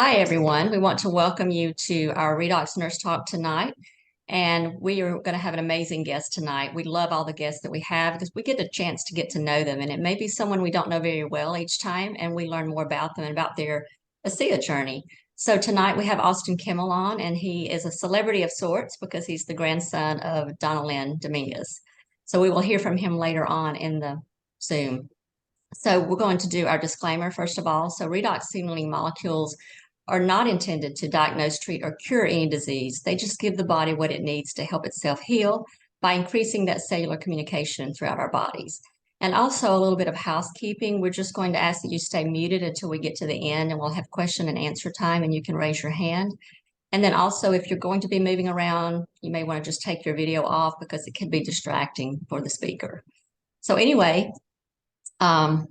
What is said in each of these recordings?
Hi, everyone. We want to welcome you to our Redox Nurse Talk tonight. And we are going to have an amazing guest tonight. We love all the guests that we have because we get a chance to get to know them. And it may be someone we don't know very well each time, and we learn more about them and about their ASEA journey. So tonight we have Austin Kimmel on, and he is a celebrity of sorts because he's the grandson of Donna Lynn Dominguez. So we will hear from him later on in the Zoom. So we're going to do our disclaimer first of all. So redox signaling molecules are not intended to diagnose, treat, or cure any disease. They just give the body what it needs to help itself heal by increasing that cellular communication throughout our bodies. And also a little bit of housekeeping. We're just going to ask that you stay muted until we get to the end, and we'll have question and answer time, and you can raise your hand. And then also, if you're going to be moving around, you may want to just take your video off because it can be distracting for the speaker. So anyway, um,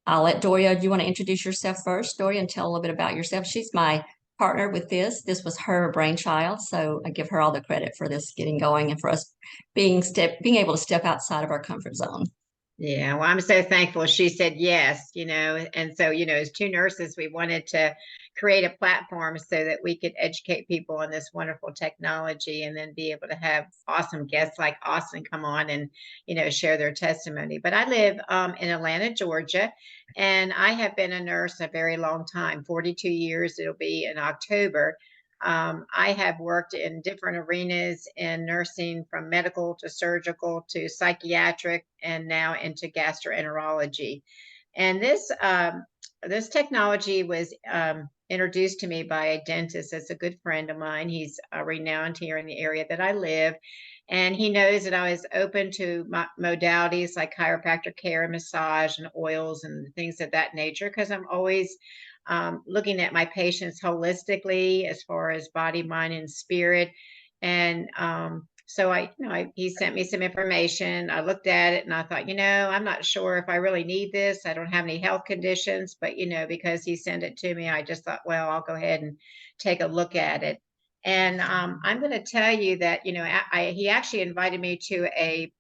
I'll let Doria, do you want to introduce yourself first, Doria, and tell a little bit about yourself? She's my partner with this. This was her brainchild, so I give her all the credit for this getting going and for us being able to step outside of our comfort zone. Yeah, well, I'm so thankful she said yes, and so, as two nurses, we wanted to create a platform so that we could educate people on this wonderful technology and then be able to have awesome guests like Austin come on and, share their testimony. But I live in Atlanta, Georgia, and I have been a nurse a very long time, 42 years, it'll be in October. I have worked in different arenas in nursing, from medical to surgical to psychiatric, and now into gastroenterology. And this technology was introduced to me by a dentist that's a good friend of mine. He's renowned here in the area that I live. And he knows that I was open to modalities like chiropractor care and massage and oils and things of that nature, because I'm always looking at my patients holistically as far as body, mind, and spirit. And so he sent me some information. I looked at it and I thought, I'm not sure if I really need this. I don't have any health conditions, but because he sent it to me, I just thought, well, I'll go ahead and take a look at it. And I'm going to tell you that, he actually invited me to a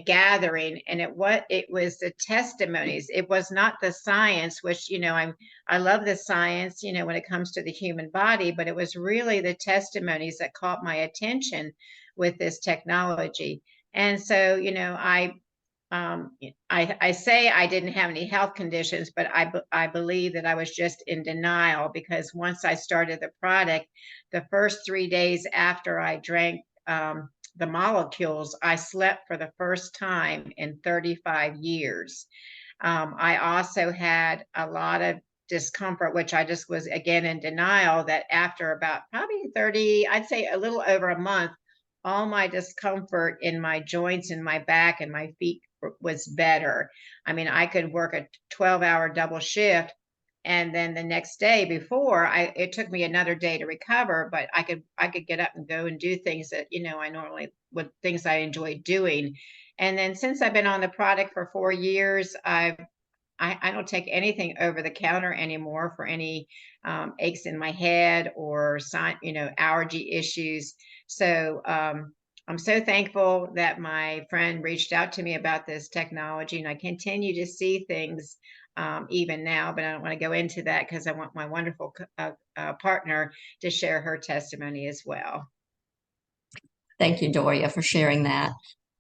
gathering, and it was the testimonies. It was not the science, which I love the science when it comes to the human body, but it was really the testimonies that caught my attention with this technology. And so I say I didn't have any health conditions, but I believe that I was just in denial, because once I started the product, the first 3 days after I drank the molecules, I slept for the first time in 35 years. I also had a lot of discomfort, which I just was again in denial, that after about probably 30, I'd say a little over a month, all my discomfort in my joints and my back and my feet was better. I mean, I could work a 12-hour double shift, and then the next day, it took me another day to recover, but I could get up and go and do things that I normally would, things I enjoy doing. And then since I've been on the product for 4 years, I don't take anything over the counter anymore for any aches in my head or allergy issues. So I'm so thankful that my friend reached out to me about this technology, and I continue to see things even now, but I don't want to go into that because I want my wonderful partner to share her testimony as well. Thank you, Doria, for sharing that.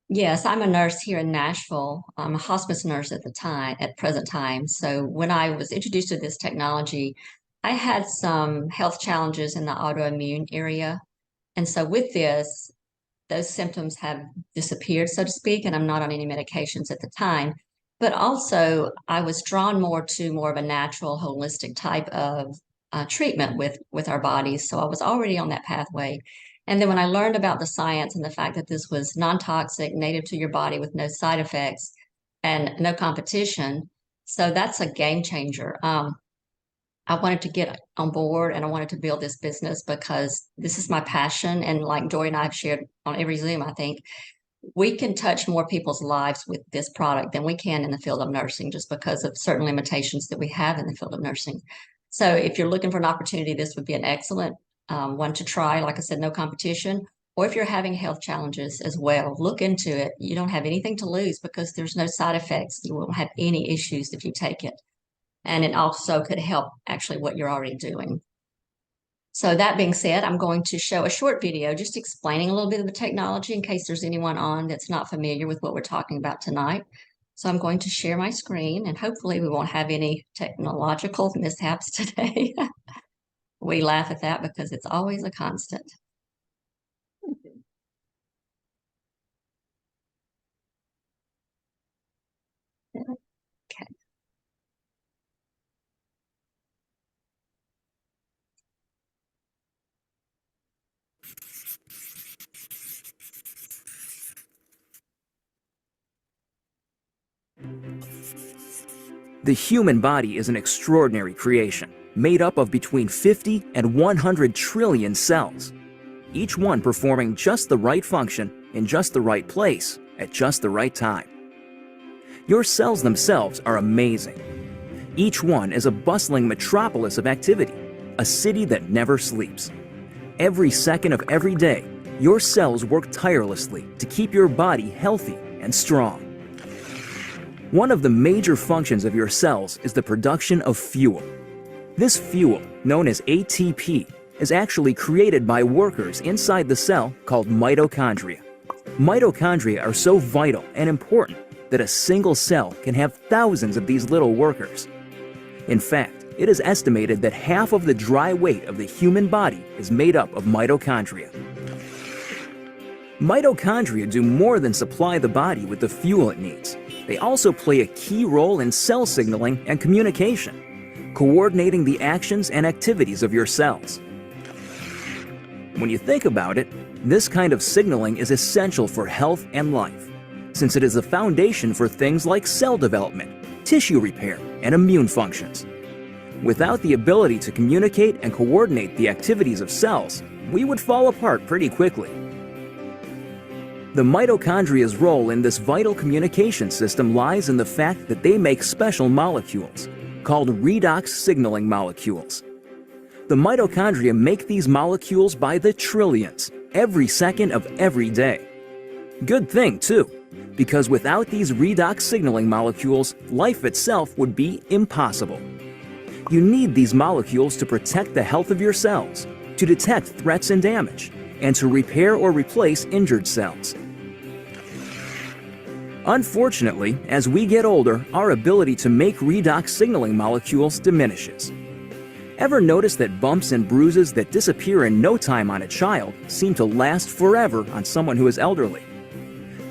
Yes, I'm a nurse here in Nashville. I'm a hospice nurse at present time. So when I was introduced to this technology, I had some health challenges in the autoimmune area. And so with this, those symptoms have disappeared, so to speak, and I'm not on any medications at the time. But also, I was drawn more of a natural, holistic type of treatment with our bodies. So I was already on that pathway. And then when I learned about the science and the fact that this was non-toxic, native to your body with no side effects and no competition, so that's a game changer. I wanted to get on board and I wanted to build this business because this is my passion. And like Dory and I have shared on every Zoom, I think we can touch more people's lives with this product than we can in the field of nursing, just because of certain limitations that we have in the field of nursing. So if you're looking for an opportunity, this would be an excellent one to try. Like I said, no competition. Or if you're having health challenges as well, look into it. You don't have anything to lose because there's no side effects. You won't have any issues if you take it. and it also could help actually what you're already doing. So that being said, I'm going to show a short video just explaining a little bit of the technology in case there's anyone on that's not familiar with what we're talking about tonight. So I'm going to share my screen, and hopefully we won't have any technological mishaps today. We laugh at that because it's always a constant. Okay. The human body is an extraordinary creation, made up of between 50 and 100 trillion cells, each one performing just the right function in just the right place at just the right time. Your cells themselves are amazing. Each one is a bustling metropolis of activity, a city that never sleeps. Every second of every day, your cells work tirelessly to keep your body healthy and strong. One of the major functions of your cells is the production of fuel. This fuel, known as ATP, is actually created by workers inside the cell called mitochondria. Mitochondria are so vital and important that a single cell can have thousands of these little workers. In fact, it is estimated that half of the dry weight of the human body is made up of mitochondria. Mitochondria do more than supply the body with the fuel it needs. They also play a key role in cell signaling and communication, coordinating the actions and activities of your cells. When you think about it, this kind of signaling is essential for health and life, since it is the foundation for things like cell development, tissue repair, and immune functions. Without the ability to communicate and coordinate the activities of cells, we would fall apart pretty quickly. The mitochondria's role in this vital communication system lies in the fact that they make special molecules, called redox signaling molecules. The mitochondria make these molecules by the trillions, every second of every day. Good thing, too, because without these redox signaling molecules, life itself would be impossible. You need these molecules to protect the health of your cells, to detect threats and damage, and to repair or replace injured cells. Unfortunately, as we get older, our ability to make redox signaling molecules diminishes. Ever notice that bumps and bruises that disappear in no time on a child seem to last forever on someone who is elderly?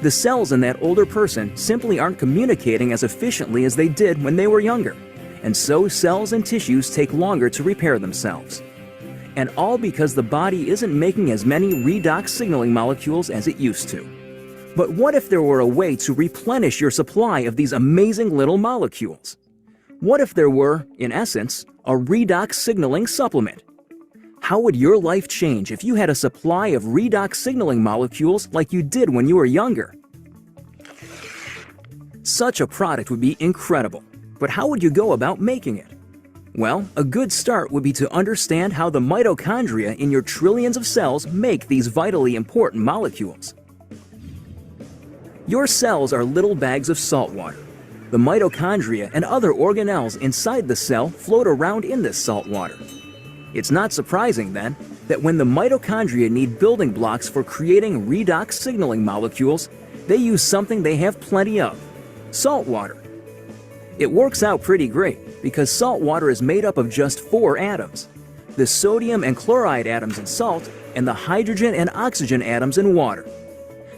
The cells in that older person simply aren't communicating as efficiently as they did when they were younger, and so cells and tissues take longer to repair themselves. And all because the body isn't making as many redox signaling molecules as it used to. But what if there were a way to replenish your supply of these amazing little molecules? What if there were, in essence, a redox signaling supplement? How would your life change if you had a supply of redox signaling molecules like you did when you were younger? Such a product would be incredible, but how would you go about making it? Well, a good start would be to understand how the mitochondria in your trillions of cells make these vitally important molecules. Your cells are little bags of salt water. The mitochondria and other organelles inside the cell float around in this salt water. It's not surprising, then, that when the mitochondria need building blocks for creating redox signaling molecules, they use something they have plenty of: salt water. It works out pretty great because salt water is made up of just 4 atoms: the sodium and chloride atoms in salt and the hydrogen and oxygen atoms in water.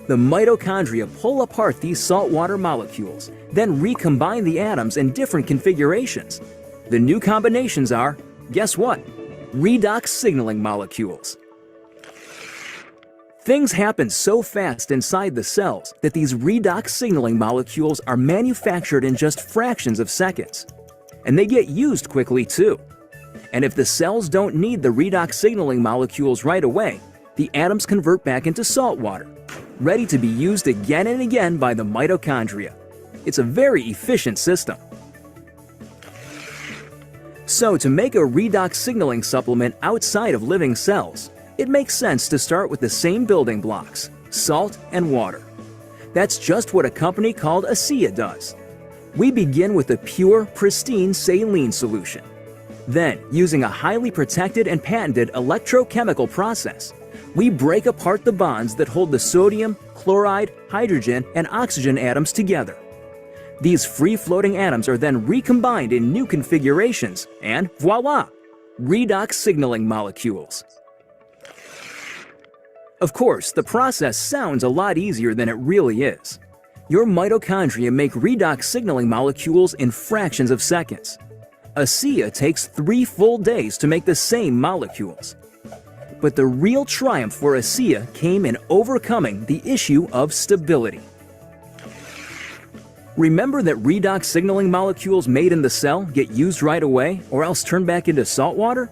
The mitochondria pull apart these saltwater molecules, then recombine the atoms in different configurations. The new combinations are, guess what? Redox signaling molecules. Things happen so fast inside the cells that these redox signaling molecules are manufactured in just fractions of seconds. And they get used quickly too. And if the cells don't need the redox signaling molecules right away, the atoms convert back into salt water, ready to be used again and again by the mitochondria. It's a very efficient system. So to make a redox signaling supplement outside of living cells, it makes sense to start with the same building blocks: salt and water. That's just what a company called ASEA does. We begin with a pure, pristine saline solution. Then, using a highly protected and patented electrochemical process, we break apart the bonds that hold the sodium, chloride, hydrogen, and oxygen atoms together. These free-floating atoms are then recombined in new configurations, and voila! Redox signaling molecules. Of course, the process sounds a lot easier than it really is. Your mitochondria make redox signaling molecules in fractions of seconds. ASEA takes 3 full days to make the same molecules. But the real triumph for ASEA came in overcoming the issue of stability. Remember that redox signaling molecules made in the cell get used right away or else turn back into salt water?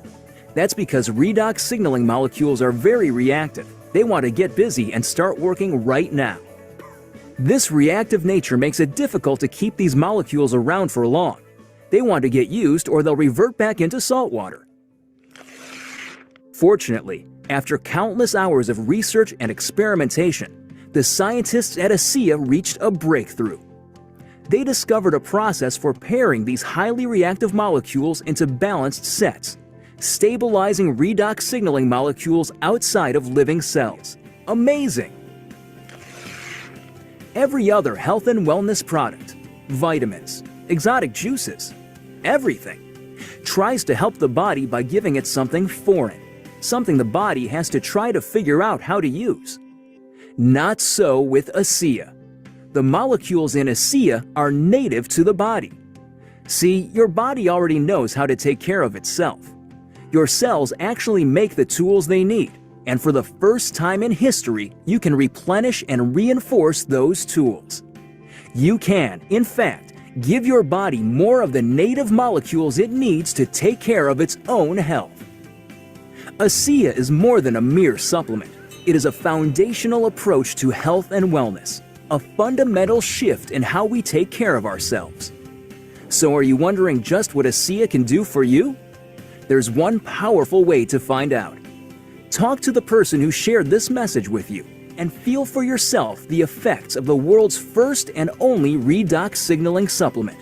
That's because redox signaling molecules are very reactive. They want to get busy and start working right now. This reactive nature makes it difficult to keep these molecules around for long. They want to get used or they'll revert back into salt water. Fortunately, after countless hours of research and experimentation, the scientists at ASEA reached a breakthrough. They discovered a process for pairing these highly reactive molecules into balanced sets, stabilizing redox signaling molecules outside of living cells. Amazing! Every other health and wellness product, vitamins, exotic juices, everything, tries to help the body by giving it something foreign, something the body has to try to figure out how to use. Not so with ASEA. The molecules in ASEA are native to the body. See, your body already knows how to take care of itself. Your cells actually make the tools they need, and for the first time in history, you can replenish and reinforce those tools. You can, in fact, give your body more of the native molecules it needs to take care of its own health. ASEA is more than a mere supplement. It is a foundational approach to health and wellness, a fundamental shift in how we take care of ourselves. So are you wondering just what ASEA can do for you? There's one powerful way to find out. Talk to the person who shared this message with you and feel for yourself the effects of the world's first and only redox signaling supplement.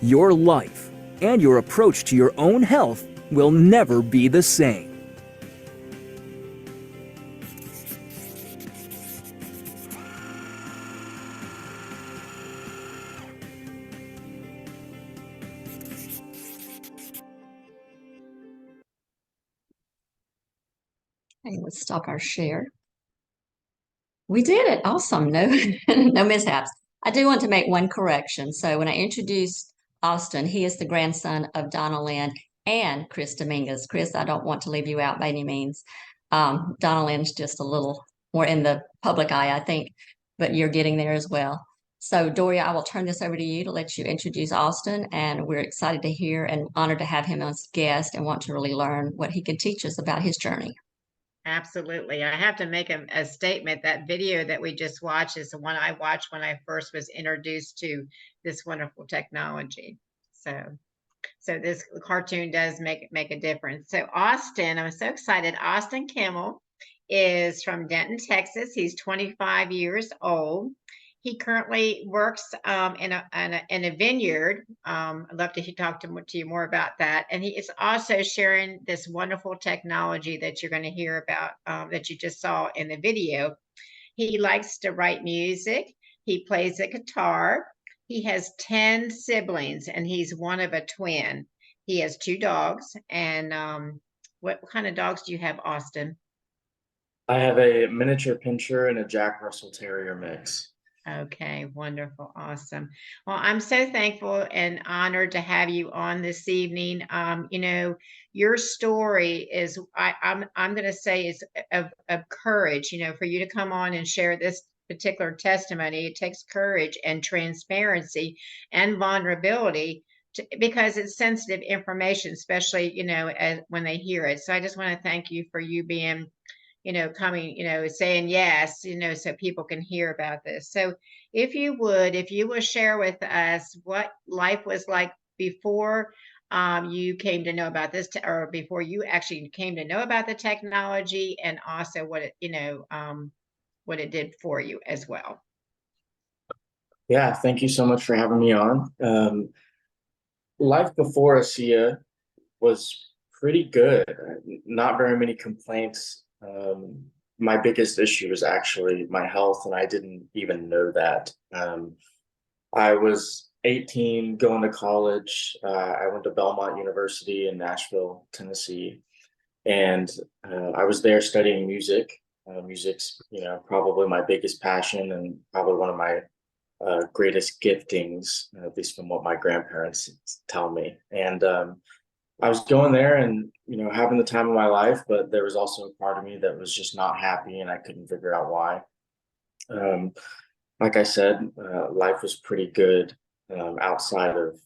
Your life and your approach to your own health will never be the same. Okay, let's stop our share. We did it. Awesome. No, no mishaps. I do want to make one correction. So when I introduced Austin, he is the grandson of Donna Lynn and Chris Dominguez. Chris, I don't want to leave you out by any means. Donna Lynn's just a little more in the public eye, I think, but you're getting there as well. So Doria, I will turn this over to you to let you introduce Austin, and we're excited to hear and honored to have him as guest and want to really learn what he can teach us about his journey. Absolutely. I have to make a statement. That video that we just watched is the one I watched when I first was introduced to this wonderful technology. So this cartoon does make a difference. So Austin, I'm so excited. Austin Kimmel is from Denton, Texas. He's 25 years old. He currently works in a vineyard. I'd love to talk to you more about that. And he is also sharing this wonderful technology that you're going to hear about that you just saw in the video. He likes to write music. He plays the guitar. He has 10 siblings, and he's one of a twin. He has 2 dogs. And what kind of dogs do you have, Austin? I have a miniature pinscher and a Jack Russell Terrier mix. Okay, wonderful, awesome. Well, I'm so thankful and honored to have you on this evening. You know, your story is, I'm going to say, is of courage. You know, for you to come on and share this particular testimony, it takes courage and transparency and vulnerability because it's sensitive information, especially, you know, when they hear it. So I just want to thank you for you being, you know, coming, you know, saying yes, you know, so people can hear about this. So if you will share with us what life was like before you came to know about this, or before you actually came to know about the technology, and also what it, you know, what it did for you as well. Yeah, thank you so much for having me on. Life before ASEA was pretty good. Not very many complaints. My biggest issue was actually my health, and I didn't even know that. I was 18 going to college. I went to Belmont University in Nashville, Tennessee, and I was there studying music. Music's, probably my biggest passion and probably one of my greatest giftings, at least from what my grandparents tell me. And I was going there and having the time of my life, but there was also a part of me that was just not happy, and I couldn't figure out why. Um, like I said, life was pretty good outside of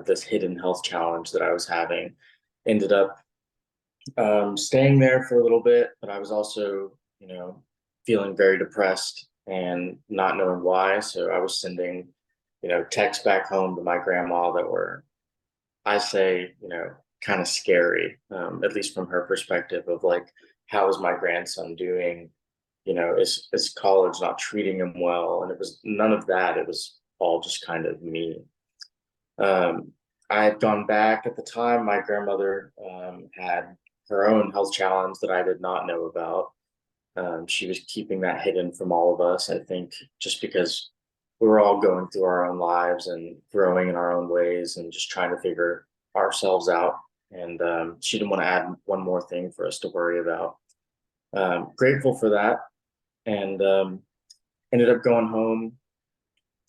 this hidden health challenge that I was having. Ended up staying there for a little bit, but I was also feeling very depressed and not knowing why. So I was sending texts back home to my grandma that were, I say, kind of scary, at least from her perspective of like, how is my grandson doing? Is college not treating him well? And it was none of that. It was all just kind of me. Um, I had gone back at the time. My grandmother had her own health challenge that I did not know about. She was keeping that hidden from all of us, I think, just because we were all going through our own lives and growing in our own ways and just trying to figure ourselves out. And she didn't want to add one more thing for us to worry about. Grateful for that. And ended up going home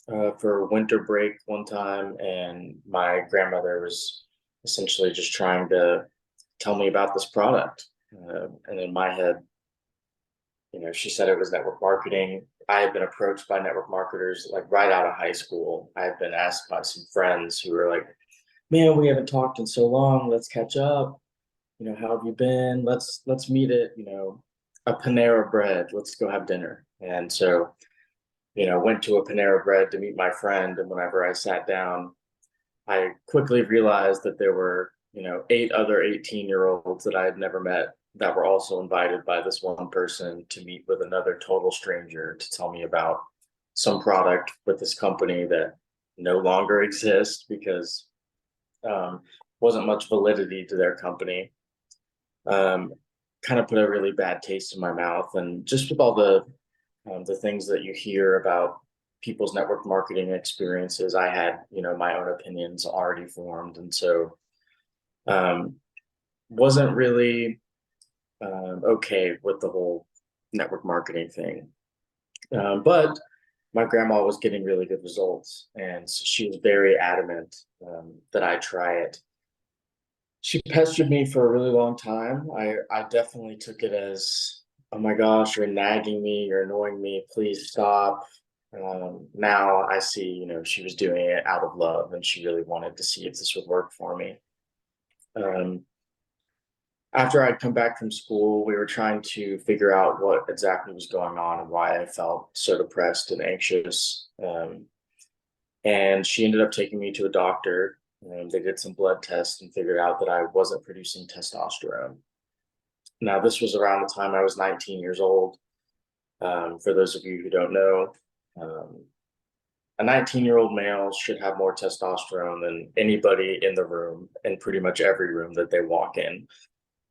for winter break one time. And my grandmother was essentially just trying to tell me about this product. And in my head, she said it was network marketing. I had been approached by network marketers like right out of high school. I had been asked by some friends who were like, "Man, we haven't talked in so long. Let's catch up. How have you been? Let's meet at, a Panera Bread. Let's go have dinner." And so, went to a Panera Bread to meet my friend. And whenever I sat down, I quickly realized that there were, 8 other 18-year-olds that I had never met that were also invited by this one person to meet with another total stranger to tell me about some product with this company that no longer exists because wasn't much validity to their company. Um, Kind of put a really bad taste in my mouth, and just with all the things that you hear about people's network marketing experiences, I had my own opinions already formed, and so um, wasn't really okay with the whole network marketing thing. But my grandma was getting really good results, and so she was very adamant that I try it. She pestered me for a really long time. I definitely took it as, oh my gosh, you're nagging me, you're annoying me, please stop. Now I see, she was doing it out of love and she really wanted to see if this would work for me. Um, After I'd come back from school, we were trying to figure out what exactly was going on and why I felt so depressed and anxious. And she ended up taking me to a doctor. They did some blood tests and figured out that I wasn't producing testosterone. Now, this was around the time I was 19 years old. For those of you who don't know, um, a 19-year-old male should have more testosterone than anybody in the room, in pretty much every room that they walk in.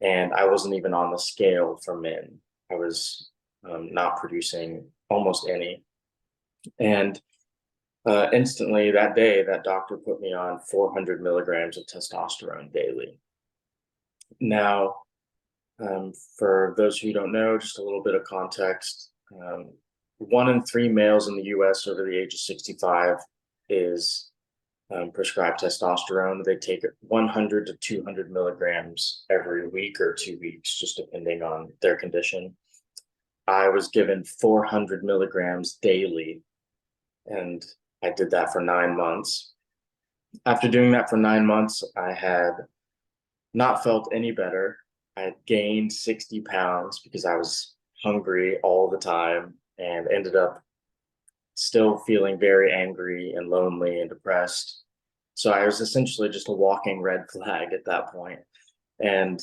And I wasn't even on the scale for men. I was not producing almost any. And instantly that day, that doctor put me on 400 milligrams of testosterone daily. Now, for those who don't know, just a little bit of context. 1 in 3 males in the US over the age of 65 is prescribed testosterone. They take 100 to 200 milligrams every week or 2 weeks, just depending on their condition. I was given 400 milligrams daily, and I did that for 9 months. After doing that for 9 months, I had not felt any better. I had gained 60 pounds because I was hungry all the time and ended up still feeling very angry and lonely and depressed. So I was essentially just a walking red flag at that point. And,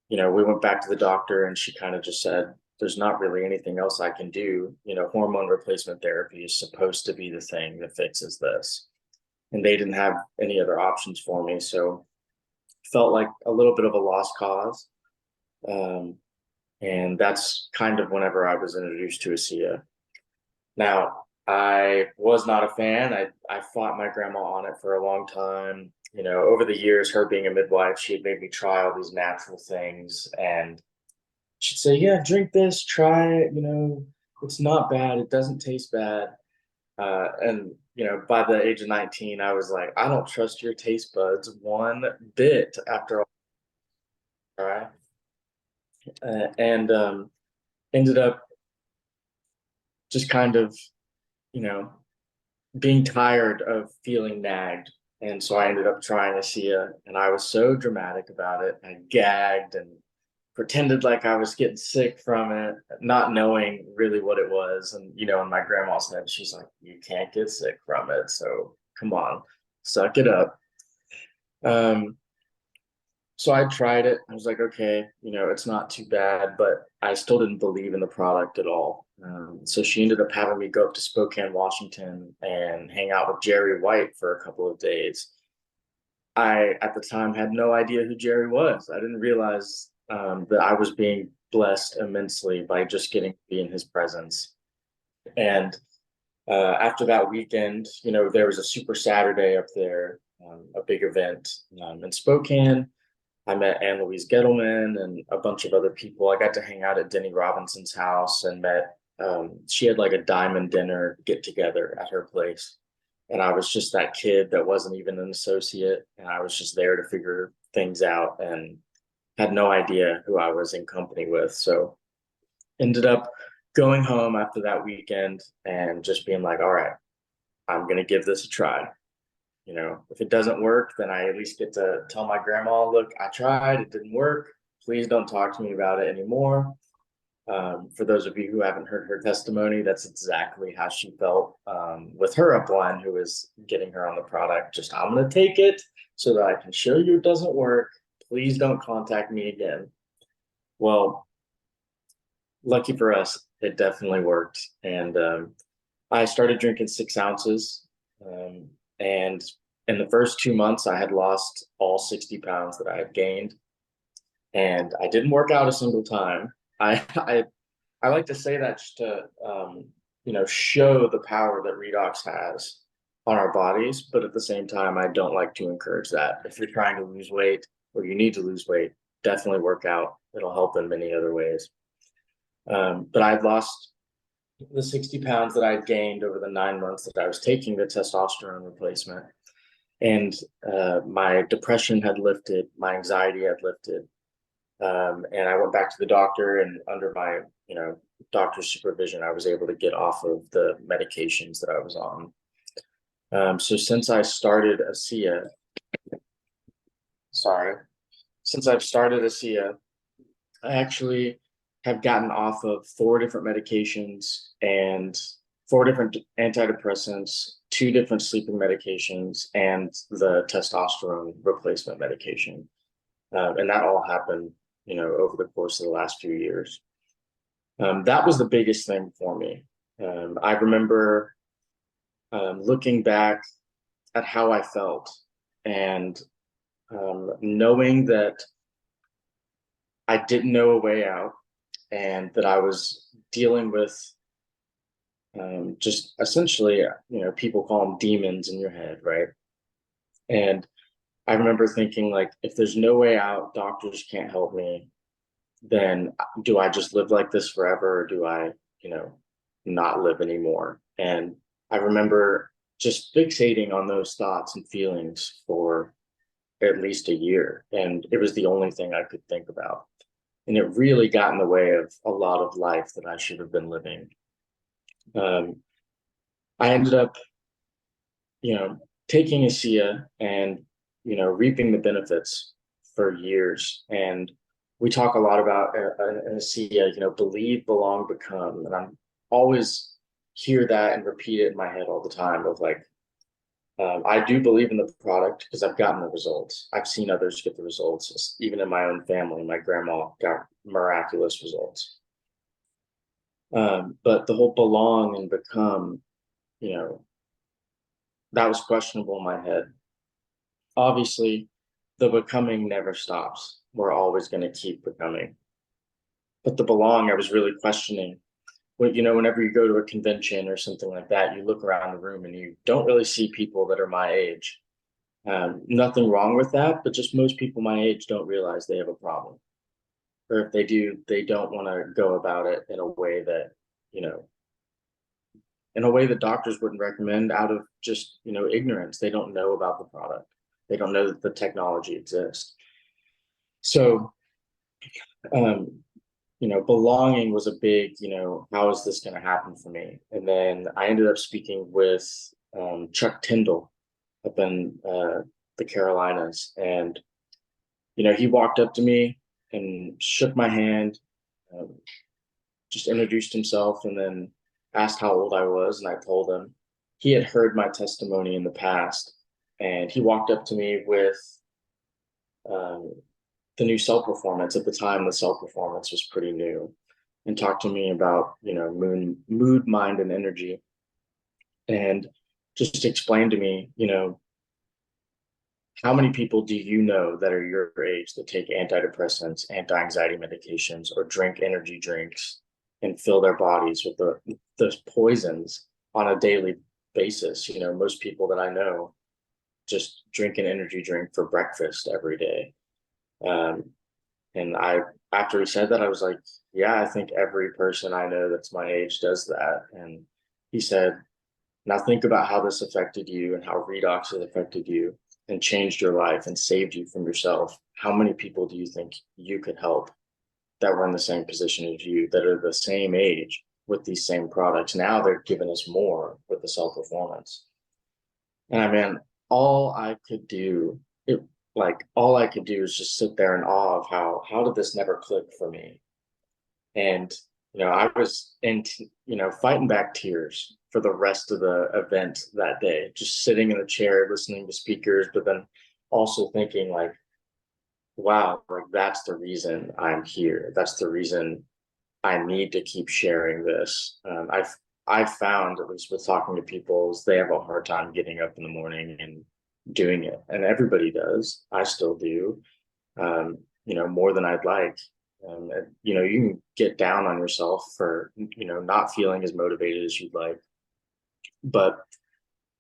we went back to the doctor and she kind of just said, there's not really anything else I can do. You know, hormone replacement therapy is supposed to be the thing that fixes this. And they didn't have any other options for me. So felt like a little bit of a lost cause. And that's kind of whenever I was introduced to ASEA. Now, I was not a fan. I fought my grandma on it for a long time. You know, over the years, her being a midwife, she had made me try all these natural things. And she'd say, yeah, drink this, try it. You know, it's not bad. It doesn't taste bad. And, you know, by the age of 19, I was like, I don't trust your taste buds one bit after all. All right. And ended up just kind of, you know, being tired of feeling nagged. And so I ended up trying ASEA, and I was so dramatic about it. I gagged and pretended like I was getting sick from it, not knowing really what it was. And, you know, in my grandma's head, she's like, you can't get sick from it. So come on, suck it up. So I tried it. I was like, okay, you know, it's not too bad, but I still didn't believe in the product at all. So she ended up having me go up to Spokane, Washington, and hang out with Jerry White for a couple of days. I, at the time, had no idea who Jerry was. I didn't realize that I was being blessed immensely by just getting to be in his presence. And after that weekend, you know, there was a Super Saturday up there, a big event in Spokane. I met Ann Louise Gettleman and a bunch of other people. I got to hang out at Denny Robinson's house and met, she had like a diamond dinner get together at her place. And I was just that kid that wasn't even an associate. And I was just there to figure things out and had no idea who I was in company with. So ended up going home after that weekend and just being like, all right, I'm going to give this a try. You know, if it doesn't work, then I at least get to tell my grandma, look, I tried, it didn't work. Please don't talk to me about it anymore. For those of you who haven't heard her testimony, that's exactly how she felt with her upline who was getting her on the product. Just, I'm going to take it so that I can show you it doesn't work. Please don't contact me again. Well, lucky for us, it definitely worked. And I started drinking 6 ounces. And in the first 2 months, I had lost all 60 pounds that I had gained. And I didn't work out a single time. I like to say that just to you know, show the power that redox has on our bodies, but at the same time, I don't like to encourage that. If you're trying to lose weight or you need to lose weight, definitely work out. It'll help in many other ways. But I'd lost the 60 pounds that I'd gained over the 9 months that I was taking the testosterone replacement. And my depression had lifted, my anxiety had lifted. And I went back to the doctor, and under my, you know, doctor's supervision, I was able to get off of the medications that I was on. So since I've started ASEA, I actually have gotten off of 4 different medications and 4 different antidepressants, 2 different sleeping medications, and the testosterone replacement medication. And that all happened, you know, over the course of the last few years. That was the biggest thing for me. I remember looking back at how I felt and knowing that I didn't know a way out and that I was dealing with just essentially, you know, people call them demons in your head, right? And I remember thinking, like, if there's no way out, doctors can't help me, then do I just live like this forever, or do I, you know, not live anymore? And I remember just fixating on those thoughts and feelings for at least a year. And it was the only thing I could think about. And it really got in the way of a lot of life that I should have been living. I ended up, you know, taking ASEA and, you know, reaping the benefits for years. And we talk a lot about ASEA, you know, believe, belong, become. And I'm always hear that and repeat it in my head all the time of like, I do believe in the product because I've gotten the results. I've seen others get the results. Even in my own family, my grandma got miraculous results. But the whole belong and become, you know, that was questionable in my head. Obviously, the becoming never stops. We're always going to keep becoming. But the belong, I was really questioning. Well, whenever you go to a convention or something like that, you look around the room and you don't really see people that are my age. Nothing wrong with that, but just most people my age don't realize they have a problem. Or if they do, they don't want to go about it in a way that, you know, in a way that doctors wouldn't recommend out of just, ignorance. They don't know about the product. They don't know that the technology exists. So, um, belonging was a big, how is this going to happen for me? And then I ended up speaking with Chuck Tyndall up in the Carolinas. And, he walked up to me and shook my hand, um, just introduced himself, and then asked how old I was. And I told him he had heard my testimony in the past. And he walked up to me with um, the new Cell Performance. At the time, the Cell Performance was pretty new, and talked to me about, mood, mind, and energy. And just explained to me, how many people do you know that are your age that take antidepressants, anti-anxiety medications, or drink energy drinks and fill their bodies with those poisons on a daily basis? Most people that I know just drink an energy drink for breakfast every day. Um, and after he said that, I was like, yeah, I think every person I know that's my age does that. And he said, now think about how this affected you and how redox has affected you and changed your life and saved you from yourself. How many people do you think you could help that were in the same position as you, that are the same age with these same products? Now they're giving us more with the Cell Performance. And I mean, all I could do, all I could do is just sit there in awe of how did this never click for me? And I was fighting back tears for the rest of the event that day, just sitting in a chair listening to speakers, but then also thinking like, wow, like that's the reason I'm here. That's the reason I need to keep sharing this. I've found, at least with talking to people, is they have a hard time getting up in the morning and doing it, and everybody does. I still do, more than I'd like. You can get down on yourself for not feeling as motivated as you'd like, but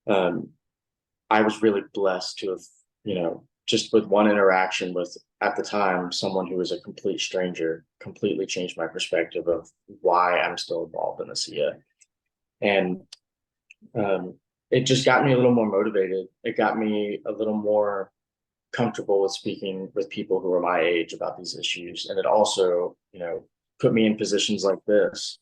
I was really blessed to have just with one interaction with, at the time, someone who was a complete stranger, completely changed my perspective of why I'm still involved in the SIA. And it just got me a little more motivated. It got me a little more comfortable with speaking with people who are my age about these issues. And it also, put me in positions like this,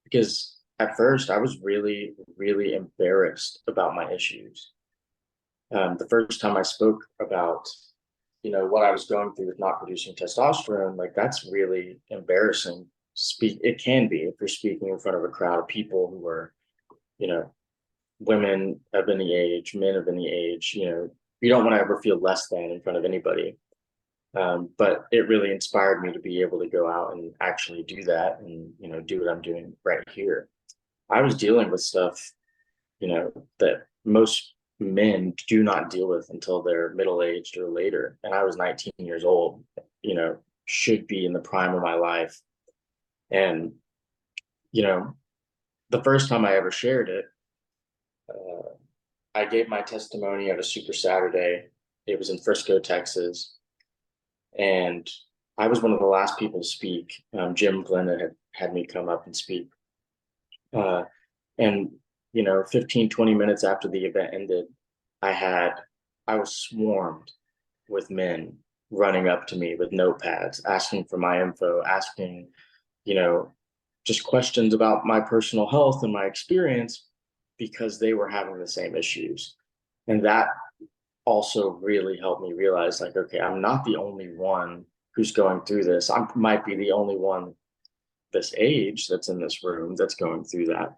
because at first I was really, really embarrassed about my issues. The first time I spoke about, what I was going through with not producing testosterone, like that's really embarrassing. It can be if you're speaking in front of a crowd of people who are, women of any age, men of any age, you don't want to ever feel less than in front of anybody. But it really inspired me to be able to go out and actually do that and, do what I'm doing right here. I was dealing with stuff, that most men do not deal with until they're middle-aged or later. And I was 19 years old, should be in the prime of my life. And, the first time I ever shared it, I gave my testimony at a Super Saturday. It was in Frisco, Texas. And I was one of the last people to speak. Jim Glenn had me come up and speak. And 15, 20 minutes after the event ended, I was swarmed with men running up to me with notepads, asking for my info, asking, just questions about my personal health and my experience, because they were having the same issues. And that also really helped me realize, like, okay, I'm not the only one who's going through this. I might be the only one this age that's in this room that's going through that.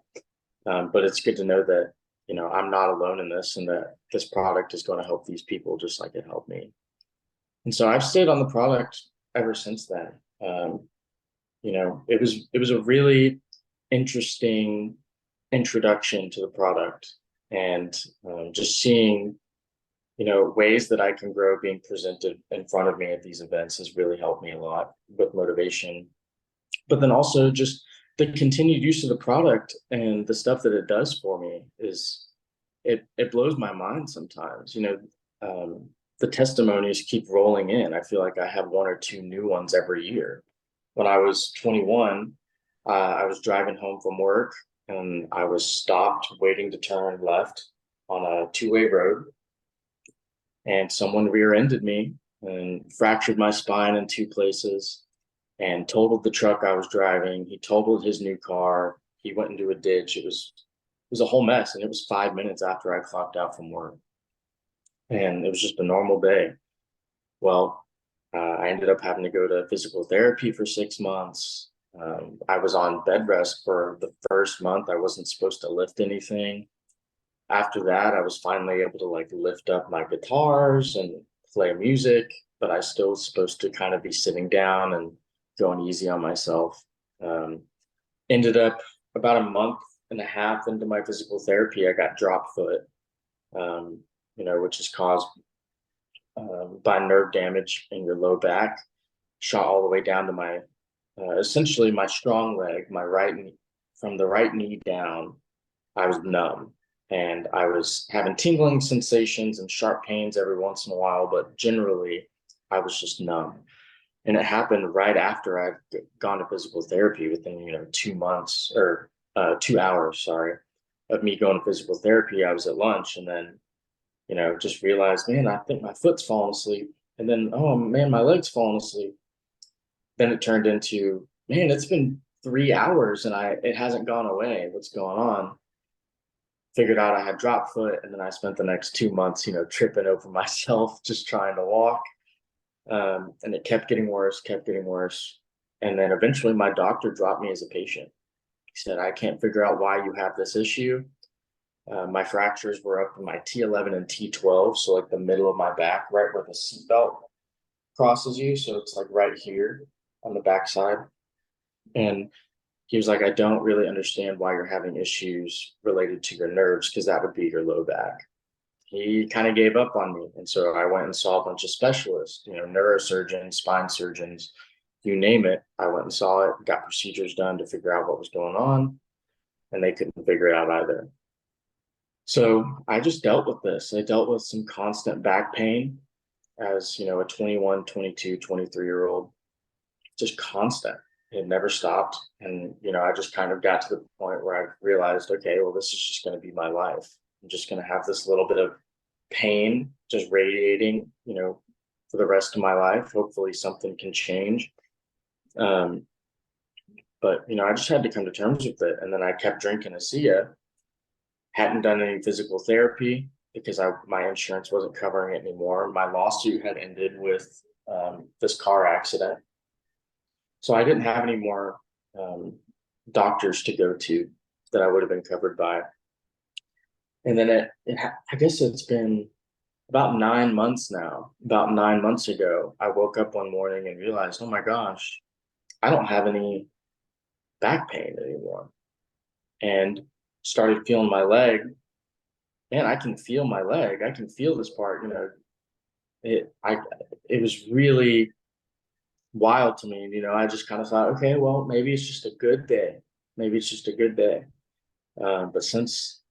But it's good to know that, I'm not alone in this, and that this product is going to help these people just like it helped me. And so I've stayed on the product ever since then. It was a really interesting introduction to the product, and just seeing, ways that I can grow being presented in front of me at these events has really helped me a lot with motivation. But then also just the continued use of the product and the stuff that it does for me is, it blows my mind sometimes. The testimonies keep rolling in. I feel like I have one or two new ones every year. When I was 21, I was driving home from work and I was stopped waiting to turn left on a two-way road, and someone rear-ended me and fractured my spine in two places and totaled the truck I was driving. He totaled his new car. He went into a ditch. It was a whole mess, and it was 5 minutes after I clocked out from work. And it was just a normal day. Well, I ended up having to go to physical therapy for 6 months. I was on bed rest for the first month. I wasn't supposed to lift anything. After that, I was finally able to like lift up my guitars and play music, but I still was supposed to kind of be sitting down and going easy on myself. Ended up about a month and a half into my physical therapy, I got drop foot, which is caused by nerve damage in your low back, shot all the way down to my, essentially my strong leg, my right knee. From the right knee down, I was numb. And I was having tingling sensations and sharp pains every once in a while, but generally I was just numb. And it happened right after I'd gone to physical therapy, within 2 months or 2 hours, sorry, of me going to physical therapy. I was at lunch and then, just realized, man, I think my foot's falling asleep. And then, oh man, my leg's falling asleep. Then it turned into, man, it's been 3 hours and it hasn't gone away. What's going on? Figured out I had drop foot, and then I spent the next 2 months, tripping over myself, just trying to walk. And it kept getting worse, kept getting worse. And then eventually my doctor dropped me as a patient. He said, I can't figure out why you have this issue. My fractures were up in my T11 and T12, so like the middle of my back, right where the seatbelt crosses you. So it's like right here on the backside. And he was like, I don't really understand why you're having issues related to your nerves, because that would be your low back. He kind of gave up on me. And so I went and saw a bunch of specialists, neurosurgeons, spine surgeons, you name it. I went and saw it, got procedures done to figure out what was going on, and they couldn't figure it out either. So I just dealt with this. I dealt with some constant back pain as, a 21, 22, 23-year-old, just constant. It never stopped. And, I just kind of got to the point where I realized, okay, well, this is just going to be my life. I'm just going to have this little bit of pain just radiating, for the rest of my life. Hopefully something can change. But, I just had to come to terms with it. And then I kept drinking ASEA, hadn't done any physical therapy because my insurance wasn't covering it anymore. My lawsuit had ended with this car accident. So I didn't have any more doctors to go to that I would have been covered by. And then I guess it's been about 9 months now. About 9 months ago, I woke up one morning and realized, oh my gosh, I don't have any back pain anymore. And started feeling my leg. Man, I can feel my leg. I can feel this part, it was really wild to me. I just kind of thought, okay, well, maybe it's just a good day. Maybe it's just a good day. But since,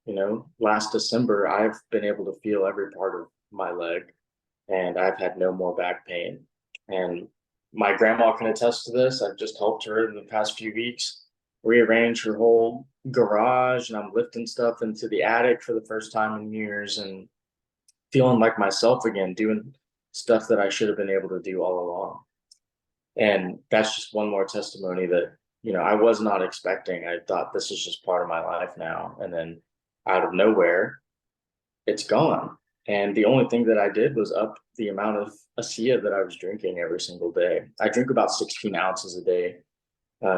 last December, I've been able to feel every part of my leg, and I've had no more back pain. And my grandma can attest to this. I've just helped her in the past few weeks rearrange her whole garage, and I'm lifting stuff into the attic for the first time in years and feeling like myself again, doing stuff that I should have been able to do all along. And that's just one more testimony that, I was not expecting. I thought this is just part of my life now. And then out of nowhere, it's gone. And the only thing that I did was up the amount of ASEA that I was drinking every single day. I drink about 16 ounces a day,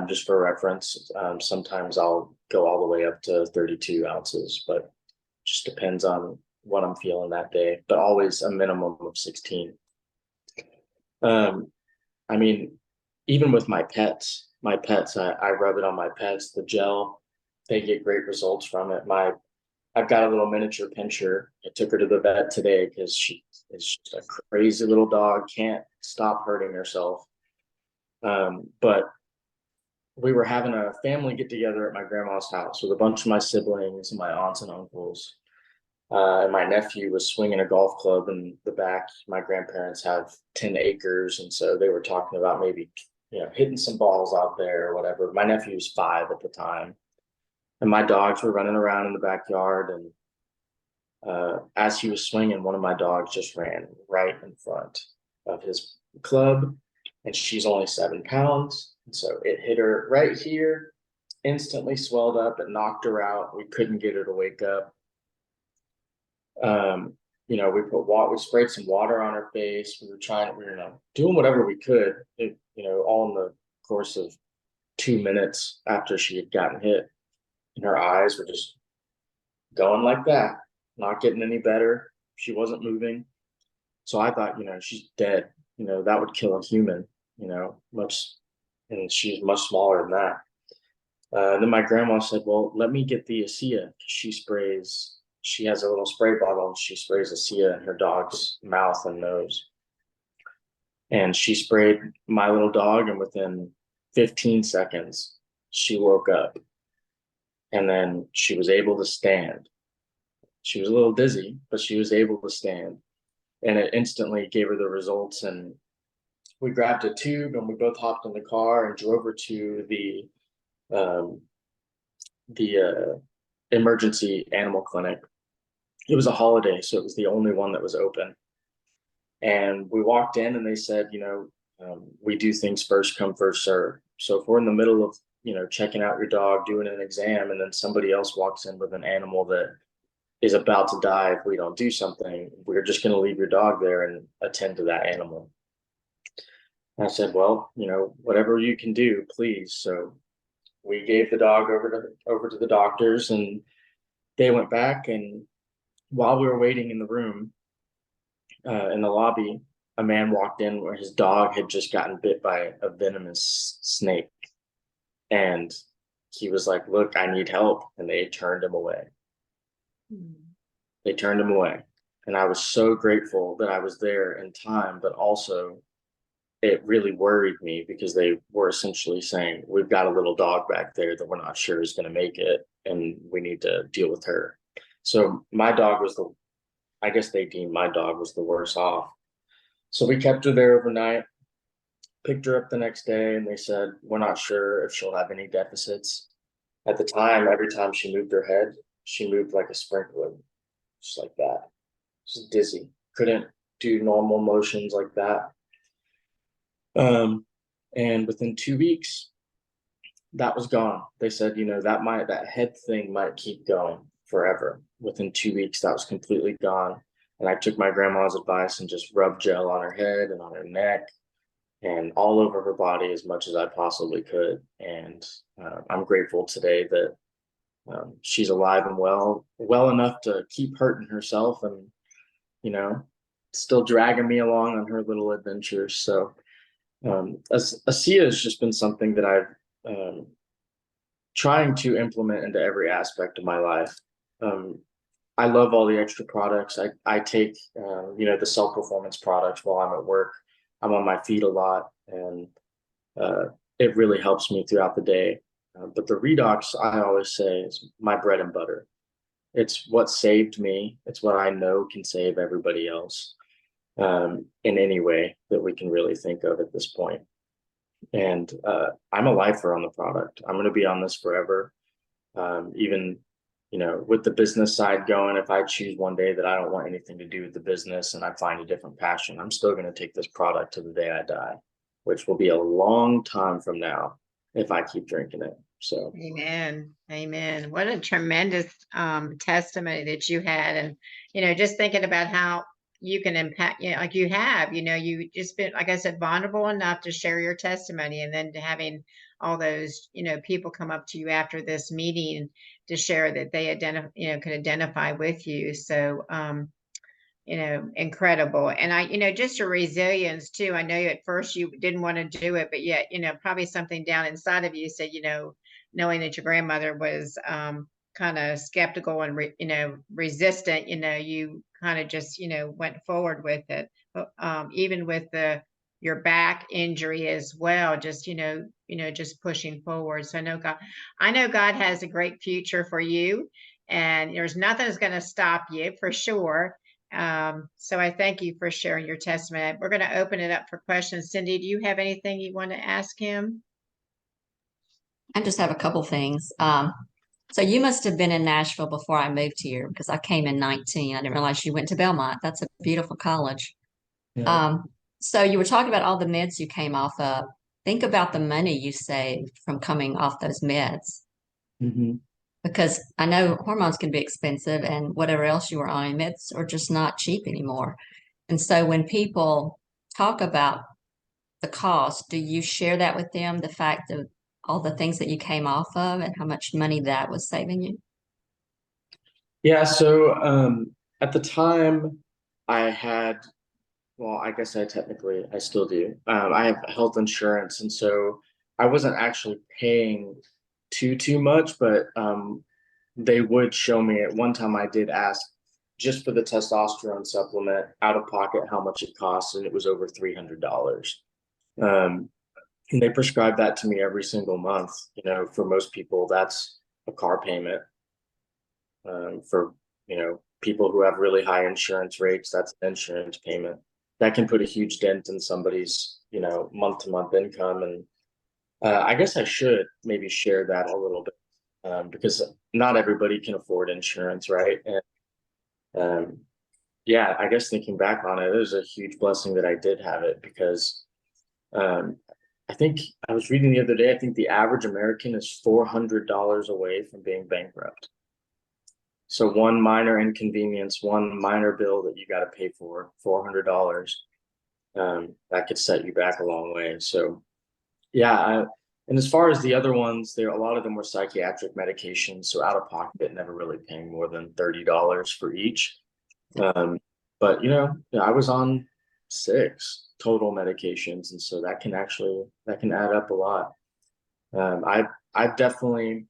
just for reference. Sometimes I'll go all the way up to 32 ounces, but just depends on what I'm feeling that day, but always a minimum of 16. I mean, even with my pets, my pets. I rub it on my pets, the gel. They get great results from it. I've got a little miniature pinscher. I took her to the vet today because she is just a crazy little dog, can't stop hurting herself. But we were having a family get together at my grandma's house with a bunch of my siblings and my aunts and uncles. And my nephew was swinging a golf club in the back. My grandparents have 10 acres. And so they were talking about maybe, hitting some balls out there or whatever. My nephew was 5 at the time. And my dogs were running around in the backyard. And as he was swinging, one of my dogs just ran right in front of his club. And she's only 7 pounds. And so it hit her right here, instantly swelled up. It knocked her out. We couldn't get her to wake up. We sprayed some water on her face. We were doing whatever we could, all in the course of 2 minutes after she had gotten hit. And her eyes were just going like that, not getting any better. She wasn't moving. So I thought, she's dead. That would kill a human, and she's much smaller than that. And then my grandma said, well, let me get the ASEA. She has a little spray bottle and she sprays ASEA in her dog's mouth and nose. And she sprayed my little dog, and within 15 seconds, she woke up. And then she was able to stand. She was a little dizzy, but she was able to stand. And it instantly gave her the results. And we grabbed a tube and we both hopped in the car and drove her to the emergency animal clinic. It was a holiday, so it was the only one that was open. And we walked in and they said, we do things first come, first serve. So if we're in the middle of, checking out your dog, doing an exam, and then somebody else walks in with an animal that is about to die if we don't do something, we're just going to leave your dog there and attend to that animal. And I said, well, whatever you can do, please. So we gave the dog over to the doctors, and they went back. And while we were waiting in the room, in the lobby, a man walked in where his dog had just gotten bit by a venomous snake. And he was like, look, I need help. And they turned him away. They turned him away. And I was so grateful that I was there in time, but also it really worried me because they were essentially saying, we've got a little dog back there that we're not sure is going to make it, and we need to deal with her. So my dog I guess they deemed my dog was the worst off. So we kept her there overnight, picked her up the next day, and they said, we're not sure if she'll have any deficits. At the time, every time she moved her head, she moved like a sprinkler, just like that. Just dizzy. Couldn't do normal motions like that. And within 2 weeks, that was gone. They said, that head thing might keep going forever. Within 2 weeks, that was completely gone. And I took my grandma's advice and just rubbed gel on her head and on her neck and all over her body as much as I possibly could. And I'm grateful today that she's alive and well enough to keep hurting herself and, still dragging me along on her little adventures. So ASEA has just been something that I've trying to implement into every aspect of my life. I love all the extra products. I take, the self-performance products while I'm at work. I'm on my feet a lot, and it really helps me throughout the day. But the Redox, I always say, is my bread and butter. It's what saved me. It's what I know can save everybody else in any way that we can really think of at this point. And I'm a lifer on the product. I'm going to be on this forever. Even, with the business side going, if I choose one day that I don't want anything to do with the business and I find a different passion, I'm still going to take this product to the day I die, which will be a long time from now if I keep drinking it. So Amen. Amen. What a tremendous testimony that you had. And, just thinking about how you can impact, like you have, you just been, like I said, vulnerable enough to share your testimony, and then having all those, people come up to you after this meeting to share that they could identify with you. So, incredible. And just your resilience too. I know at first you didn't want to do it, but yet, probably something down inside of you said, knowing that your grandmother was kind of skeptical and, resistant, you kind of just, went forward with it. But even with your back injury as well, just, just pushing forward. So I know God has a great future for you, and there's nothing that's going to stop you for sure. So I thank you for sharing your testimony. We're going to open it up for questions. Cindy, do you have anything you want to ask him? I just have a couple things. So you must have been in Nashville before I moved here because I came in 19. I didn't realize you went to Belmont. That's a beautiful college. Yeah. So you were talking about all the meds you came off of. Think about the money you saved from coming off those meds. Mm-hmm. Because I know hormones can be expensive and whatever else you were on, meds are just not cheap anymore. And so when people talk about the cost, do you share that with them, the fact of all the things that you came off of and how much money that was saving you? Yeah, so at the time I had, well, I guess I still do. I have health insurance, and so I wasn't actually paying too much, but they would show me. At one time I did ask just for the testosterone supplement out of pocket how much it costs, and it was over $300. And they prescribed that to me every single month. For most people, that's a car payment. For people who have really high insurance rates, that's an insurance payment that can put a huge dent in somebody's month to month income. And I guess I should maybe share that a little bit, because not everybody can afford insurance, right? And yeah, I guess thinking back on it, it was a huge blessing that I did have it, because I think I was reading the other day, I think the average American is $400 away from being bankrupt. So one minor inconvenience, one minor bill that you got to pay for, $400, that could set you back a long way. So yeah, and as far as the other ones, a lot of them were psychiatric medications, so out of pocket, never really paying more than $30 for each. But I was on 6 total medications, and so that can add up a lot. I've definitely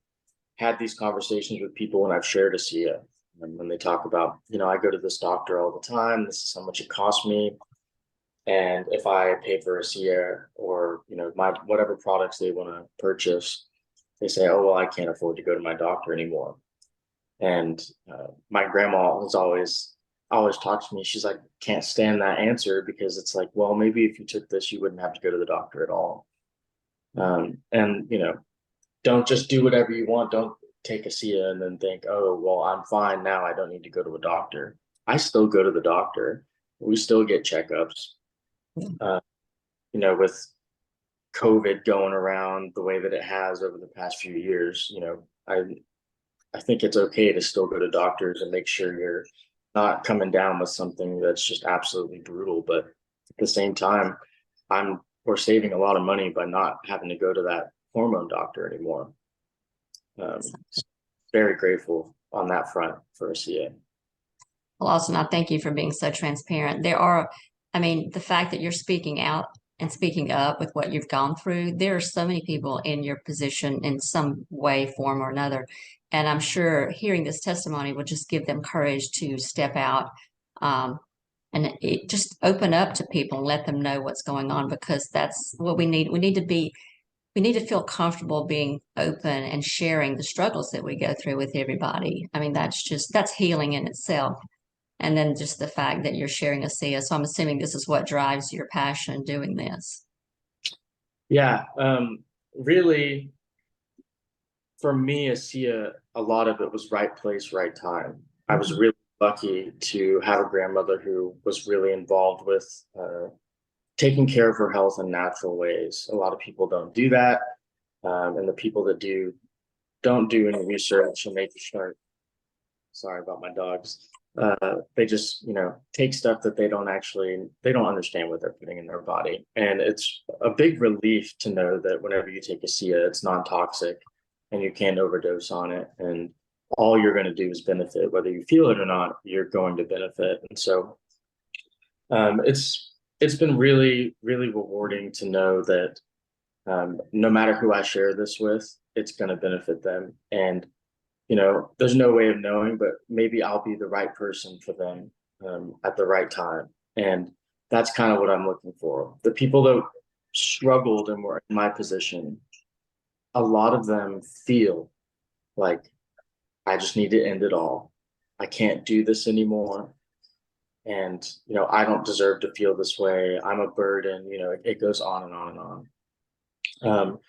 had these conversations with people when I've shared ASEA, and when they talk about, I go to this doctor all the time, this is how much it costs me. And if I pay for ASEA or, my whatever products they want to purchase, they say, oh, well, I can't afford to go to my doctor anymore. And my grandma has always talked to me. She's like, can't stand that answer, because it's like, well, maybe if you took this, you wouldn't have to go to the doctor at all. And don't just do whatever you want. Don't take ASEA and then think, oh, well, I'm fine now, I don't need to go to a doctor. I still go to the doctor. We still get checkups. With COVID going around the way that it has over the past few years, I think it's okay to still go to doctors and make sure you're not coming down with something that's just absolutely brutal. But at the same time, we're saving a lot of money by not having to go to that hormone doctor anymore. Very grateful on that front for ASEA. Well, Austin, I thank you for being so transparent. The fact that you're speaking out and speaking up with what you've gone through, there are so many people in your position in some way, form, or another. And I'm sure hearing this testimony will just give them courage to step out, and just open up to people and let them know what's going on, because that's what we need. We need to feel comfortable being open and sharing the struggles that we go through with everybody. That's healing in itself. And then just the fact that you're sharing ASEA. So I'm assuming this is what drives your passion doing this. Yeah, really, for me, ASEA, a lot of it was right place, right time. I was really lucky to have a grandmother who was really involved with taking care of her health in natural ways. A lot of people don't do that. And the people that don't do any research, and they just start, sorry about my dogs. They just, take stuff that they don't understand what they're putting in their body. And it's a big relief to know that whenever you take ASEA, it's non-toxic and you can't overdose on it. And all you're going to do is benefit. Whether you feel it or not, you're going to benefit. And so It's been really, really rewarding to know that no matter who I share this with, it's going to benefit them. And, there's no way of knowing, but maybe I'll be the right person for them at the right time. And that's kind of what I'm looking for. The people that struggled and were in my position, a lot of them feel like I just need to end it all. I can't do this anymore. And, I don't deserve to feel this way. I'm a burden, it goes on and on and on.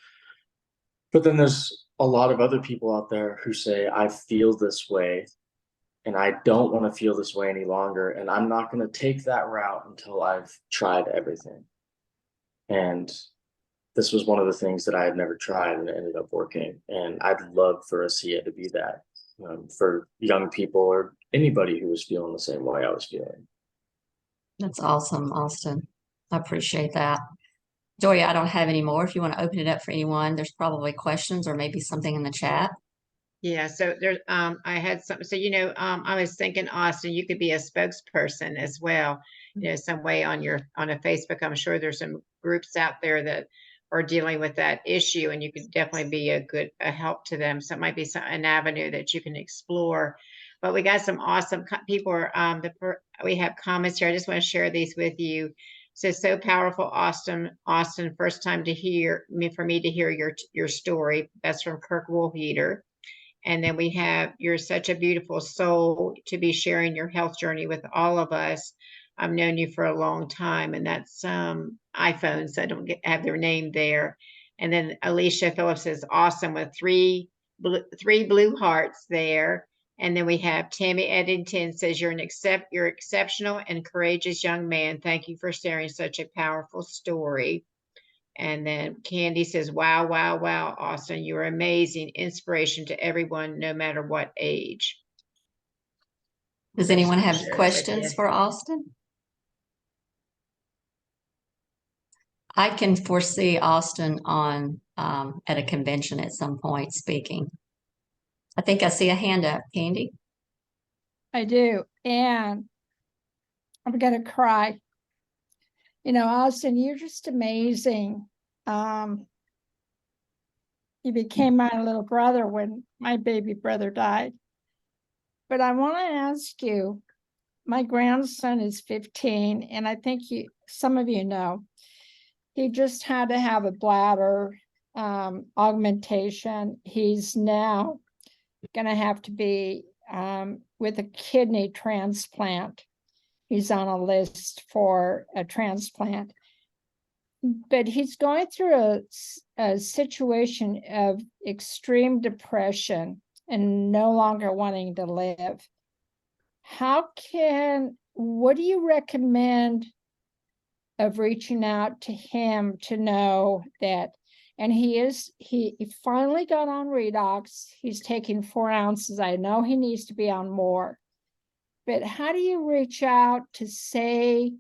But then there's a lot of other people out there who say, I feel this way and I don't want to feel this way any longer. And I'm not going to take that route until I've tried everything. And this was one of the things that I had never tried and it ended up working. And I'd love for ASEA to be that for young people or anybody who was feeling the same way I was feeling. That's awesome, Austin. I appreciate that. Joya, I don't have any more. If you want to open it up for anyone, there's probably questions or maybe something in the chat. Yeah, so there's I had something. So I was thinking, Austin, you could be a spokesperson as well. Some way on a Facebook. I'm sure there's some groups out there that are dealing with that issue, and you could definitely be a help to them. So it might be an avenue that you can explore. But we got some awesome people. We have comments here. I just want to share these with you. So powerful, Austin. Austin, first time for me to hear your story. That's from Kirk Woolheater. And then we have, you're such a beautiful soul to be sharing your health journey with all of us. I've known you for a long time, and that's iPhones. I don't have their name there. And then Alicia Phillips is awesome with three blue hearts there. And then we have Tammy Eddington says you're exceptional and courageous young man. Thank you for sharing such a powerful story. And then Candy says, wow, wow, wow, Austin, you're amazing. Inspiration to everyone, no matter what age. Does anyone have questions for Austin? I can foresee Austin on at a convention at some point speaking. I think I see a hand up, Candy. I do. And I'm going to cry. Austin, you're just amazing. You became my little brother when my baby brother died. But I want to ask you, my grandson is 15, and I think some of you know, he just had to have a bladder augmentation. He's now going to have to be with a kidney transplant. He's on a list for a transplant. But he's going through a situation of extreme depression and no longer wanting to live. What do you recommend of reaching out to him to know that? And he finally got on redox. He's taking 4 ounces. I know he needs to be on more. But how do you reach out to say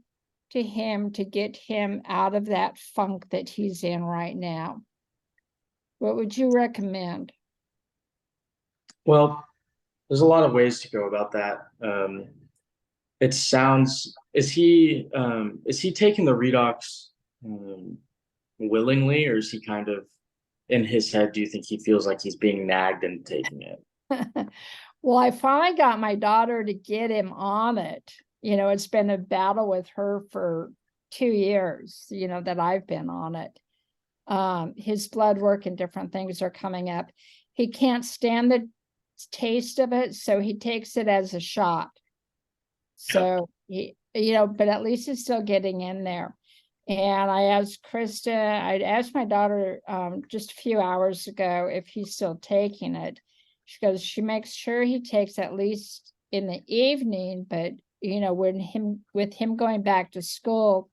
to him to get him out of that funk that he's in right now? What would you recommend? Well, there's a lot of ways to go about that. Is he taking the redox willingly, or is he kind of in his head? Do you think he feels like he's being nagged into taking it? Well, I finally got my daughter to get him on it. It's been a battle with her for 2 years, that I've been on it. His blood work and different things are coming up. He can't stand the taste of it, so he takes it as a shot. So but at least it's still getting in there. And I asked my daughter just a few hours ago if he's still taking it. She goes, she makes sure he takes at least in the evening, but with him going back to school,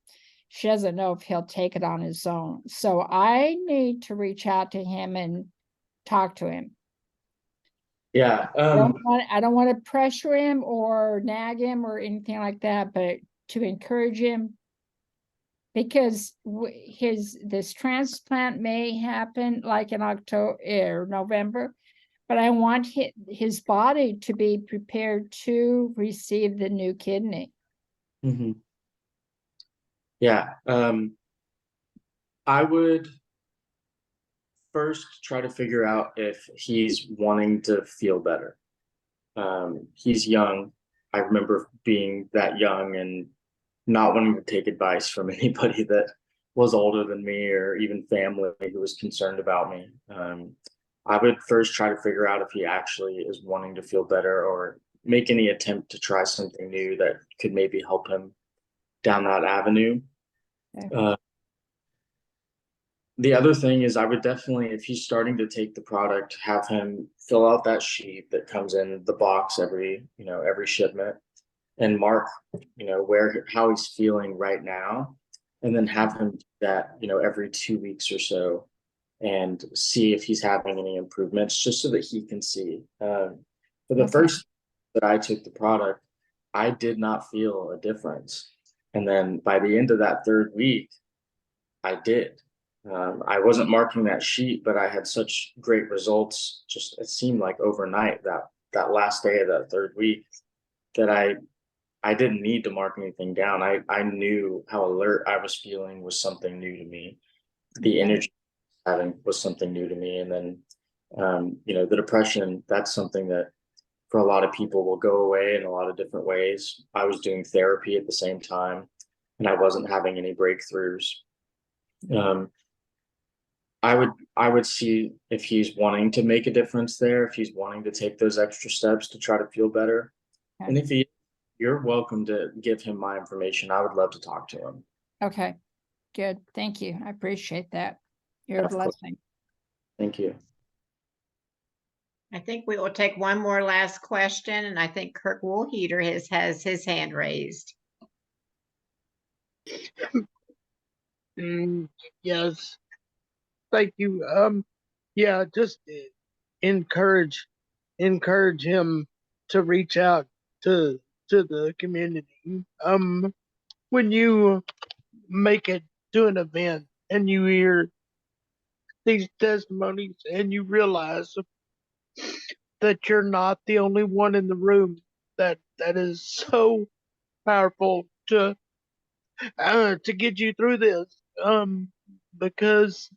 she doesn't know if he'll take it on his own. So I need to reach out to him and talk to him. Yeah. I don't want to pressure him or nag him or anything like that, but to encourage him, because this transplant may happen like in October or November, but I want his body to be prepared to receive the new kidney. Mm-hmm. Yeah. I would first try to figure out if he's wanting to feel better. He's young. I remember being that young and not wanting to take advice from anybody that was older than me or even family who was concerned about me. I would first try to figure out if he actually is wanting to feel better or make any attempt to try something new that could maybe help him down that avenue. Okay. The other thing is I would definitely, if he's starting to take the product, have him fill out that sheet that comes in the box every shipment and mark, where, how he's feeling right now. And then have him do that, every 2 weeks or so and see if he's having any improvements just so that he can see. For the Okay. first that I took the product, I did not feel a difference. And then by the end of that third week, I did. I wasn't marking that sheet, but I had such great results. Just it seemed like overnight that last day of that third week that I didn't need to mark anything down. I knew how alert I was feeling was something new to me. The Okay. energy having was something new to me, and then the depression. That's something that for a lot of people will go away in a lot of different ways. I was doing therapy at the same time, and I wasn't having any breakthroughs. Um, I would see if he's wanting to make a difference there, if he's wanting to take those extra steps to try to feel better. Okay. And you're welcome to give him my information. I would love to talk to him. Okay, good. Thank you. I appreciate that. You're a Of course. blessing. Thank you. I think we will take one more last question, and I think Kirk Woolheater has his hand raised. Yes, thank you. Yeah, just encourage him to reach out to the community. When you make it to an event and you hear these testimonies and you realize that you're not the only one in the room, that is so powerful to get you through this. Because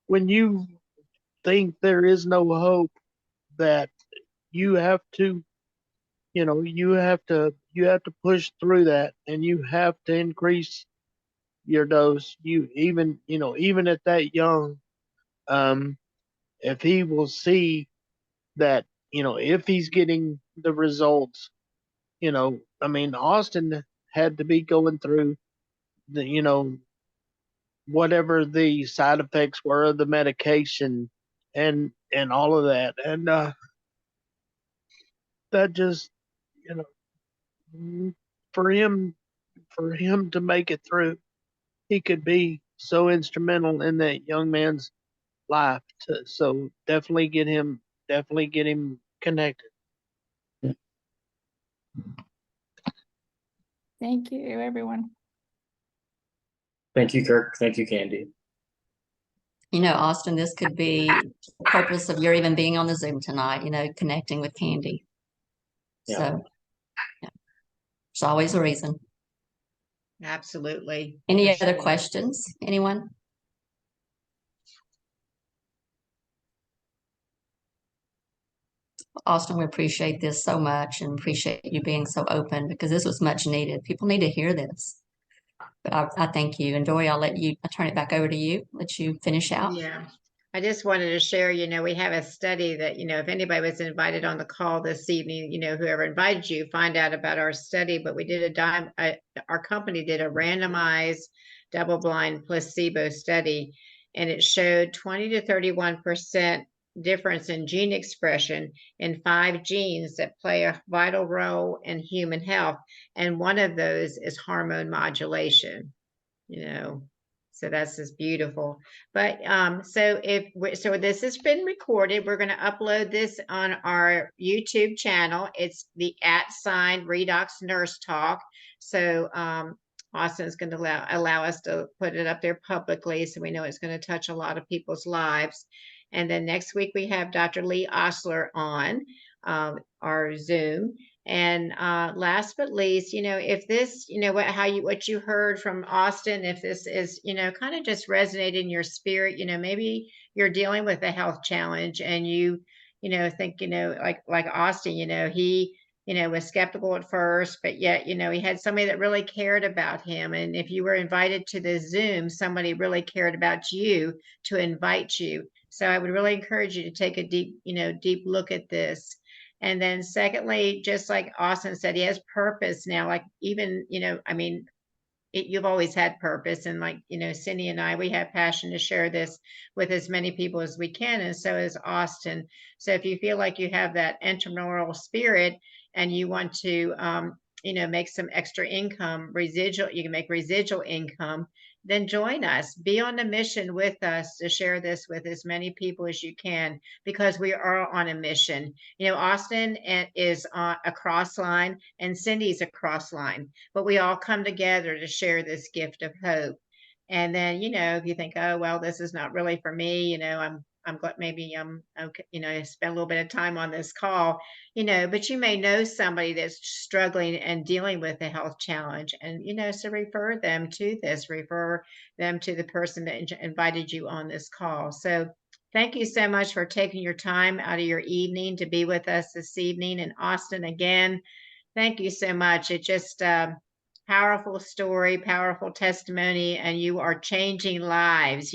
when you think there is no hope, that you have to, you have to push through that, and you have to increase your dose. You even, even at that young, um, if he will see that, if he's getting the results, I mean, Austin had to be going through the, whatever the side effects were of the medication and all of that. And that just, you know, for him to make it through, he could be so instrumental in that young man's life. So definitely get him connected. Thank you, everyone. Thank you, Kirk. Thank you, Candy. Austin, this could be the purpose of your even being on the Zoom tonight, connecting with Candy. Yeah. So, yeah, it's always a reason. Absolutely. Any For other sure. questions? Anyone? Austin, we appreciate this so much and appreciate you being so open because this was much needed. People need to hear this. But I thank you. And Joy, I'll turn it back over to you, let you finish out. Yeah. I just wanted to share, we have a study that, if anybody was invited on the call this evening, whoever invited you, find out about our study. But we did our company did a randomized double-blind placebo study, and it showed 20 to 31% difference in gene expression in 5 genes that play a vital role in human health. And one of those is hormone modulation, So that's just beautiful. But so this has been recorded. We're going to upload this on our YouTube channel. It's the @ Redox Nurse Talk. So Austin is going to allow us to put it up there publicly, so we know it's going to touch a lot of people's lives. And then next week we have Dr. Lee Osler on our Zoom. And last but least, if this, what you heard from Austin, if this is, kind of just resonated in your spirit, maybe you're dealing with a health challenge and you, think, like Austin, he, was skeptical at first, but yet, he had somebody that really cared about him. And if you were invited to the Zoom, somebody really cared about you to invite you. So I would really encourage you to take a deep look at this. And then secondly, just like Austin said, he has purpose now. Like even, I mean, you've always had purpose. And like, Cindy and I, we have passion to share this with as many people as we can. And so is Austin. So if you feel like you have that entrepreneurial spirit and you want to, make some extra income, you can make residual income, then join us. Be on a mission with us to share this with as many people as you can, because we are on a mission. Austin is a cross line and Cindy's a cross line, but we all come together to share this gift of hope. And then, if you think, oh, well, this is not really for me, I'm glad maybe okay, spend a little bit of time on this call, but you may know somebody that's struggling and dealing with a health challenge, and so refer them to the person that invited you on this call. So thank you so much for taking your time out of your evening to be with us this evening. And Austin, again, thank you so much. It's just powerful story, powerful testimony, and you are changing lives,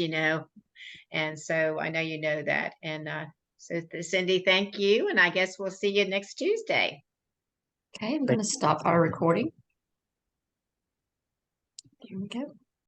and so I know you know that. And so Cindy, thank you. And I guess we'll see you next Tuesday. Okay, I'm going to stop our recording. Here we go.